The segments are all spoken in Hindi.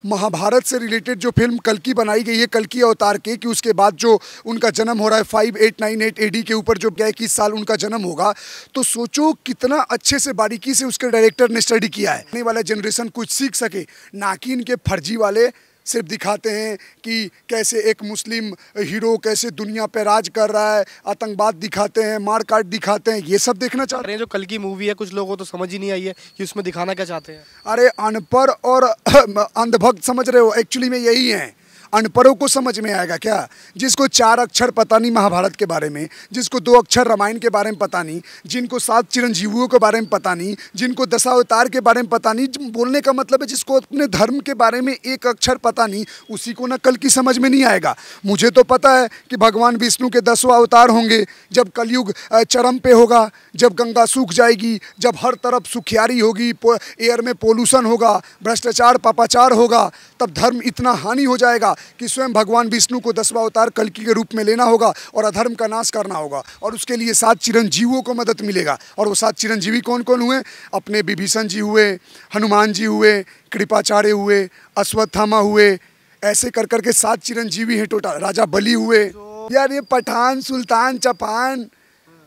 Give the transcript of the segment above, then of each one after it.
महाभारत से रिलेटेड जो फिल्म कल्कि बनाई गई है, कल्कि अवतार के, कि उसके बाद जो उनका जन्म हो रहा है 5898 एडी के ऊपर, जो 21 साल उनका जन्म होगा, तो सोचो कितना अच्छे से बारीकी से उसके डायरेक्टर ने स्टडी किया है, आने वाला जनरेशन कुछ सीख सके, ना कि इनके फर्जी वाले सिर्फ दिखाते हैं कि कैसे एक मुस्लिम हीरो कैसे दुनिया पे राज कर रहा है, आतंकवाद दिखाते हैं, मार काट दिखाते हैं, ये सब देखना चाहते हैं। जो कल की मूवी है कुछ लोगों को तो समझ ही नहीं आई है कि उसमें दिखाना क्या चाहते हैं। अरे अनपढ़ और अंधभक्त समझ रहे हो, एक्चुअली में यही है। अनपढ़ों को समझ में आएगा क्या? जिसको 4 अक्षर पता नहीं महाभारत के बारे में, जिसको 2 अक्षर रामायण के बारे में पता नहीं, जिनको 7 चिरंजीवियों के बारे में पता नहीं, जिनको दशावतार के बारे में पता नहीं, बोलने का मतलब है जिसको अपने धर्म के बारे में 1 अक्षर पता नहीं, उसी को ना कल की समझ में नहीं आएगा। मुझे तो पता है कि भगवान विष्णु के 10वां अवतार होंगे, जब कलयुग चरम पे होगा, जब गंगा सूख जाएगी, जब हर तरफ सुखियारी होगी, एयर में पोल्यूशन होगा, भ्रष्टाचार पापाचार होगा, तब धर्म इतना हानि हो जाएगा कि स्वयं भगवान विष्णु को 10वां अवतार कल्कि के रूप में लेना होगा और अधर्म का नाश करना होगा, और उसके लिए 7 चिरंजीवियों को मदद मिलेगा। और वो 7 चिरंजीवी कौन कौन हुए? अपने विभीषण जी हुए, हनुमान जी हुए, कृपाचार्य हुए, अश्वत्थामा हुए, ऐसे कर करके 7 चिरंजीवी हैं टोटल। राजा बलि हुए। यार ये पठान, सुल्तान, चौहान,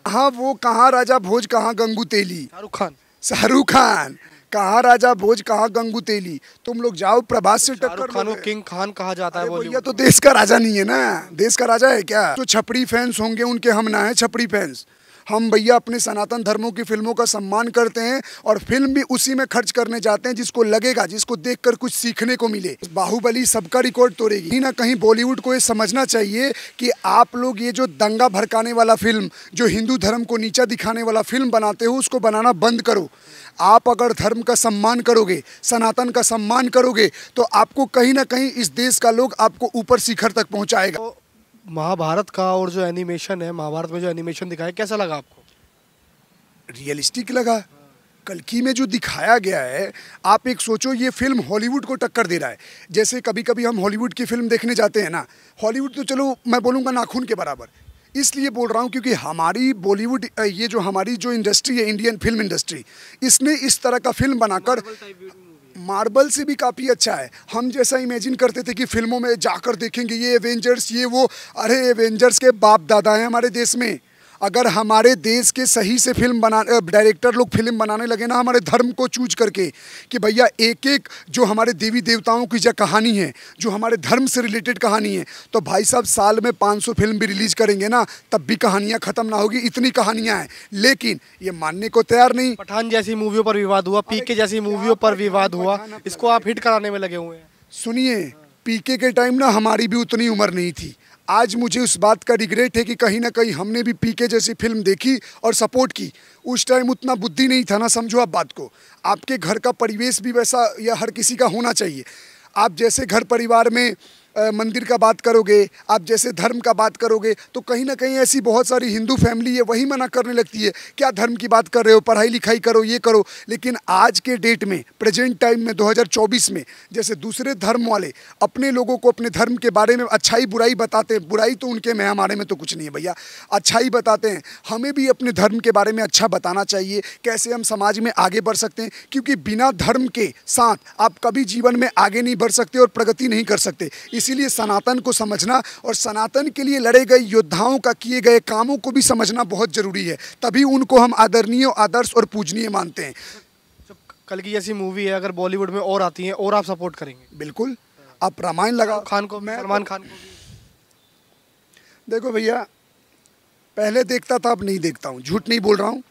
हाँ वो कहाँ राजा भोज, कहाँ गंगू तेली। शाहरुख खान कहाँ राजा भोज, कहाँ गंगू तेली। तुम लोग जाओ प्रभास से टक्कर लो। खान को किंग खान कहा जाता है। भैया तो देश का राजा नहीं है ना, देश का राजा है क्या? जो छपरी फैंस होंगे उनके हम ना है छपरी फैंस। हम भैया अपने सनातन धर्मों की फिल्मों का सम्मान करते हैं और फिल्म भी उसी में खर्च करने जाते हैं जिसको लगेगा, जिसको देखकर कुछ सीखने को मिले। बाहुबली सबका रिकॉर्ड तोड़ेगी। कहीं ना कहीं बॉलीवुड को ये समझना चाहिए कि आप लोग ये जो दंगा भड़काने वाला फिल्म, जो हिंदू धर्म को नीचा दिखाने वाला फिल्म बनाते हो, उसको बनाना बंद करो। आप अगर धर्म का सम्मान करोगे, सनातन का सम्मान करोगे, तो आपको कहीं ना कहीं इस देश का लोग आपको ऊपर शिखर तक पहुंचाएगा। तो महाभारत का और जो एनिमेशन है, महाभारत में जो एनिमेशन दिखाया, कैसा लगा आपको? रियलिस्टिक लगा। कल्कि में जो दिखाया गया है, आप एक सोचो, ये फिल्म हॉलीवुड को टक्कर दे रहा है। जैसे कभी कभी हम हॉलीवुड की फिल्म देखने जाते हैं ना, हॉलीवुड तो चलो मैं बोलूँगा नाखून के बराबर, इसलिए बोल रहा हूँ क्योंकि हमारी बॉलीवुड, ये जो हमारी जो इंडस्ट्री है, इंडियन फिल्म इंडस्ट्री, इसने इस तरह का फिल्म बनाकर मार्बल से भी काफ़ी अच्छा है। हम जैसा इमेजिन करते थे कि फिल्मों में जाकर देखेंगे ये एवेंजर्स, ये वो, अरे एवेंजर्स के बाप दादा हैं हमारे देश में। अगर हमारे देश के सही से फिल्म बना डायरेक्टर लोग फिल्म बनाने लगे ना, हमारे धर्म को चूज करके, कि भैया एक एक जो हमारे देवी देवताओं की जो कहानी है, जो हमारे धर्म से रिलेटेड कहानी है, तो भाई साहब साल में 500 फिल्म भी रिलीज करेंगे ना, तब भी कहानियाँ ख़त्म ना होगी, इतनी कहानियाँ हैं। लेकिन ये मानने को तैयार नहीं। पठान जैसी मूवियों पर विवाद हुआ, पीके जैसी मूवियों पर विवाद हुआ, इसको आप हिट कराने में लगे हुए हैं। सुनिए, पीके के टाइम ना हमारी भी उतनी उम्र नहीं थी। आज मुझे उस बात का रिग्रेट है कि कहीं ना कहीं हमने भी पीके जैसी फिल्म देखी और सपोर्ट की। उस टाइम उतना बुद्धि नहीं था ना, समझो आप बात को। आपके घर का परिवेश भी वैसा या हर किसी का होना चाहिए। आप जैसे घर परिवार में मंदिर का बात करोगे, आप जैसे धर्म का बात करोगे, तो कहीं ना कहीं ऐसी बहुत सारी हिंदू फैमिली है वही मना करने लगती है, क्या धर्म की बात कर रहे हो, पढ़ाई लिखाई करो, ये करो। लेकिन आज के डेट में, प्रेजेंट टाइम में 2024 में, जैसे दूसरे धर्म वाले अपने लोगों को अपने धर्म के बारे में अच्छाई बुराई बताते हैं, बुराई तो उनके में, हमारे में तो कुछ नहीं है भैया, अच्छाई बताते हैं। हमें भी अपने धर्म के बारे में अच्छा बताना चाहिए, कैसे हम समाज में आगे बढ़ सकते हैं, क्योंकि बिना धर्म के साथ आप कभी जीवन में आगे नहीं बढ़ सकते और प्रगति नहीं कर सकते। इसीलिए सनातन को समझना और सनातन के लिए लड़े गए योद्धाओं का किए गए कामों को भी समझना बहुत जरूरी है, तभी उनको हम आदरणीय, आदर्श और पूजनीय मानते हैं। कल्कि जैसी मूवी है अगर बॉलीवुड में और आती है और आप सपोर्ट करेंगे? बिल्कुल। आप रामायण लगाओ, खान को, सलमान खान को भी। देखो भैया, पहले देखता था, अब नहीं देखता हूँ, झूठ नहीं बोल रहा हूँ।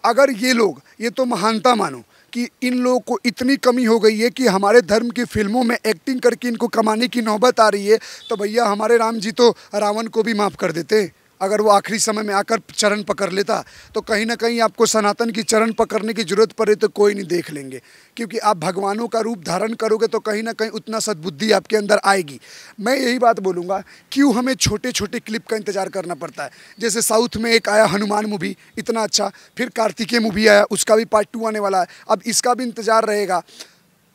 अगर ये लोग, ये तो महानता मानो कि इन लोगों को इतनी कमी हो गई है कि हमारे धर्म की फिल्मों में एक्टिंग करके इनको कमाने की नौबत आ रही है, तो भैया हमारे राम जी तो रावण को भी माफ़ कर देते। अगर वो आखिरी समय में आकर चरण पकड़ लेता, तो कहीं ना कहीं आपको सनातन की चरण पकड़ने की जरूरत पड़े तो कोई नहीं देख लेंगे, क्योंकि आप भगवानों का रूप धारण करोगे तो कहीं ना कहीं उतना सद्बुद्धि आपके अंदर आएगी। मैं यही बात बोलूँगा, क्यों हमें छोटे छोटे क्लिप का इंतजार करना पड़ता है। जैसे साउथ में एक आया हनुमान मूवी, इतना अच्छा, फिर कार्तिकेय मूवी आया, उसका भी पार्ट 2 आने वाला है, अब इसका भी इंतजार रहेगा।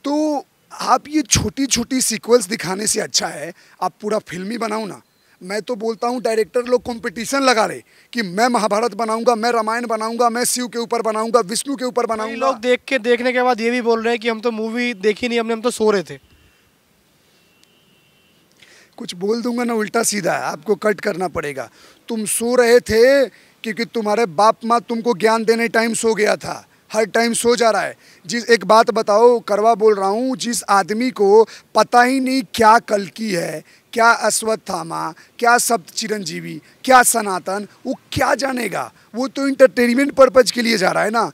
तो आप ये छोटी छोटी सीक्वल्स दिखाने से अच्छा है आप पूरा फिल्म ही बनाओ ना। मैं तो बोलता हूँ डायरेक्टर लोग कंपटीशन लगा रहे कि मैं महाभारत बनाऊंगा, मैं रामायण बनाऊंगा, मैं शिव के ऊपर बनाऊंगा, विष्णु के ऊपर बनाऊंगा। लोग देखने के बाद ये भी बोल रहे हैं कि हम तो मूवी देखी नहीं, हम तो सो रहे थे। कुछ बोल दूंगा ना उल्टा सीधा, आपको कट करना पड़ेगा। तुम सो रहे थे क्योंकि तुम्हारे बाप माँ तुमको ज्ञान देने टाइम सो गया था, हर टाइम सो जा रहा है। जिस एक बात बताओ, करवा बोल रहा हूँ, जिस आदमी को पता ही नहीं क्या कल्कि है, क्या अश्वत्थामा, क्या सप्त चिरंजीवी, क्या सनातन, वो क्या जानेगा? वो तो इंटरटेनमेंट पर्पज के लिए जा रहा है ना।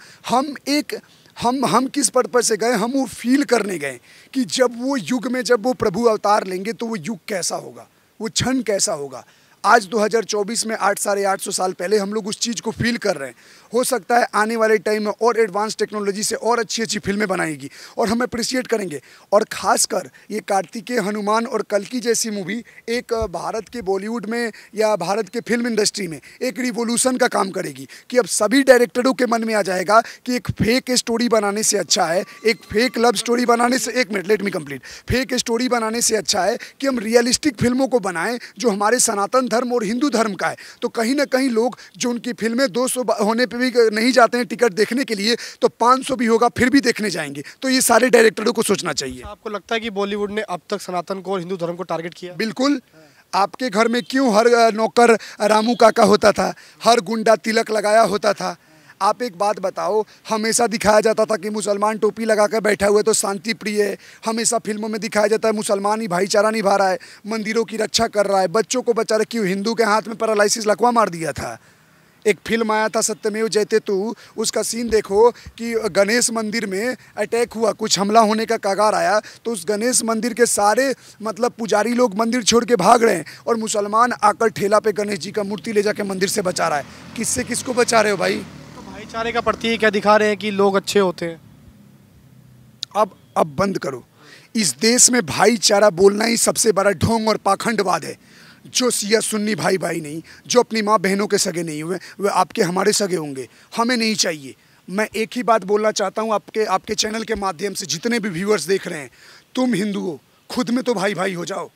हम किस पर्पज से गए? हम वो फील करने गए कि जब वो युग में जब वो प्रभु अवतार लेंगे तो वो युग कैसा होगा, वो क्षण कैसा होगा। आज 2024 में 800-850 साल पहले हम लोग उस चीज़ को फील कर रहे हैं। हो सकता है आने वाले टाइम में और एडवांस टेक्नोलॉजी से और अच्छी अच्छी फिल्में बनाएगी और हम अप्रिशिएट करेंगे। और ख़ासकर ये कार्तिकेय, हनुमान और कल्कि जैसी मूवी एक भारत के बॉलीवुड में या भारत के फिल्म इंडस्ट्री में एक रिवोल्यूशन का काम करेगी कि अब सभी डायरेक्टरों के मन में आ जाएगा कि एक फेक स्टोरी बनाने से अच्छा है, एक फेक लव स्टोरी बनाने से, एक minute let me complete, fake story बनाने से अच्छा है कि हम रियलिस्टिक फिल्मों को बनाएं जो हमारे सनातन धर्म और हिंदू धर्म का है। तो कहीं ना कहीं लोग जो उनकी फिल्में 200 होने पे भी नहीं जाते हैं टिकट देखने के लिए, तो 500 भी होगा फिर भी देखने जाएंगे। तो ये सारे डायरेक्टरों को सोचना चाहिए। आपको लगता है कि बॉलीवुड ने अब तक सनातन को और हिंदू धर्म को टारगेट किया? बिल्कुल। आपके घर में क्यों हर नौकर रामू काका होता था, हर गुंडा तिलक लगाया होता था? आप एक बात बताओ, हमेशा दिखाया जाता था कि मुसलमान टोपी लगा कर बैठा हुआ है तो शांति प्रिय है। हमेशा फिल्मों में दिखाया जाता है मुसलमान ही भाईचारा निभा रहा है, मंदिरों की रक्षा कर रहा है, बच्चों को बचा रहा। क्यों? हिंदू के हाथ में पैरालिसिस लकवा मार दिया था। एक फिल्म आया था सत्यमेव जयते तू, उसका सीन देखो कि गणेश मंदिर में अटैक हुआ, कुछ हमला होने का कगार आया, तो उस गणेश मंदिर के सारे मतलब पुजारी लोग मंदिर छोड़ के भाग रहे हैं और मुसलमान आकर ठेला पे गणेश जी का मूर्ति ले जाके मंदिर से बचा रहा है। किससे किसको बचा रहे हो भाई? तो भाईचारे का प्रतीक क्या दिखा रहे हैं कि लोग अच्छे होते हैं? अब बंद करो। इस देश में भाईचारा बोलना ही सबसे बड़ा ढोंग और पाखंडवाद है। जो सिया सुन्नी भाई भाई नहीं, जो अपनी माँ बहनों के सगे नहीं हुए, वे आपके हमारे सगे होंगे। हमें नहीं चाहिए। मैं एक ही बात बोलना चाहता हूँ आपके चैनल के माध्यम से, जितने भी व्यूअर्स देख रहे हैं, तुम हिंदू हो, खुद में तो भाई भाई हो जाओ।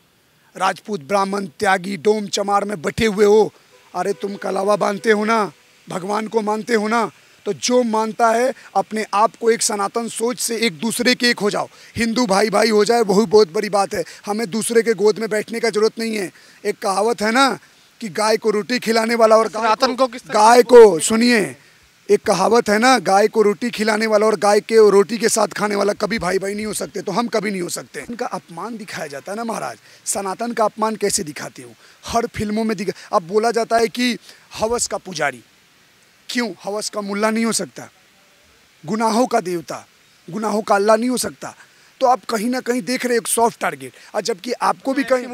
राजपूत, ब्राह्मण, त्यागी, डोम चमार में बटे हुए हो। अरे तुम कलावा बांधते हो ना, भगवान को मानते हो ना, तो जो मानता है अपने आप को एक सनातन सोच से एक दूसरे के एक हो जाओ। हिंदू भाई भाई हो जाए, वही बहुत बड़ी बात है। हमें दूसरे के गोद में बैठने का जरूरत नहीं है। एक कहावत है ना कि गाय को रोटी खिलाने वाला और सनातन को किस गाय को सुनिए, एक कहावत है ना, गाय को रोटी खिलाने वाला और गाय के रोटी के साथ खाने वाला कभी भाई भाई नहीं हो सकते। तो हम कभी नहीं हो सकते। इनका अपमान दिखाया जाता है ना महाराज। सनातन का अपमान कैसे दिखाते हो? हर फिल्मों में अब बोला जाता है कि हवस का पुजारी। क्यों? हवस का मुल्ला नहीं हो सकता? गुनाहों का देवता, गुनाहों का अल्लाह नहीं हो सकता? तो आप कहीं ना कहीं देख रहे हो एक सॉफ्ट टारगेट, और जबकि आपको भी कहीं